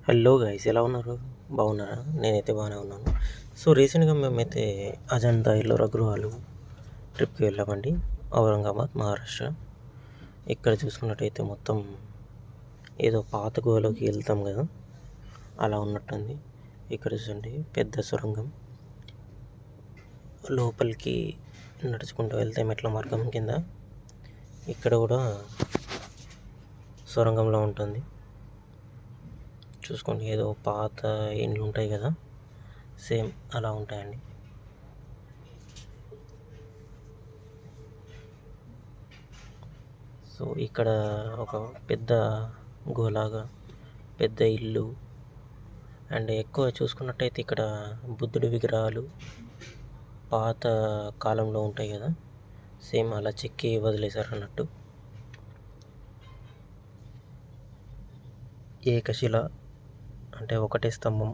Hello guys, ఎలా ఉన్నారు? బాగున్నారా? నేనైతే బాగానే ఉన్నాను. సో రీసెంట్గా మేమైతే అజంతా ఎల్లోరా గృహాలు ట్రిప్కి వెళ్ళామండి. ఔరంగాబాద్, మహారాష్ట్ర. ఇక్కడ చూసుకున్నట్టయితే మొత్తం ఏదో పాత గుహలోకి వెళ్తాం కదా, అలా ఉన్నట్టుంది. ఇక్కడ చూడండి, పెద్ద సొరంగం. లోపలికి నడుచుకుంటూ వెళ్తే మెట్ల మార్గం కింద ఇక్కడ కూడా సొరంగంలో ఉంటుంది. చూసుకోండి, ఏదో పాత ఇండ్లు ఉంటాయి కదా, సేమ్ అలా ఉంటాయండి. సో ఇక్కడ ఒక పెద్ద గుహలాగా, పెద్ద ఇల్లు, అండ్ ఎక్కువ చూసుకున్నట్టయితే ఇక్కడ బుద్ధుడి విగ్రహాలు పాత కాలంలో ఉంటాయి కదా, సేమ్ అలా చెక్కి వదిలేశారు అన్నట్టు. ఏకశిల అంటే ఒకటే స్తంభం,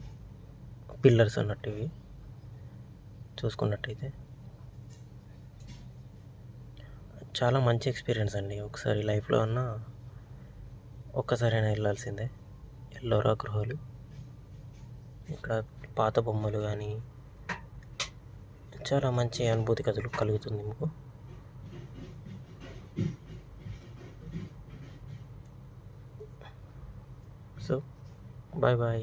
పిల్లర్స్ అన్నట్టు ఇవి చూసుకున్నట్టయితే చాలా మంచి ఎక్స్పీరియన్స్ అండి. ఒకసారి లైఫ్లో అన్నా ఒక్కసారైనా వెళ్ళాల్సిందే ఎల్లోరా గృహాలు. ఇక్కడ పాత బొమ్మలు కానీ చాలా మంచి అనుభూతి కలుగుతుంది మీకు. So bye bye.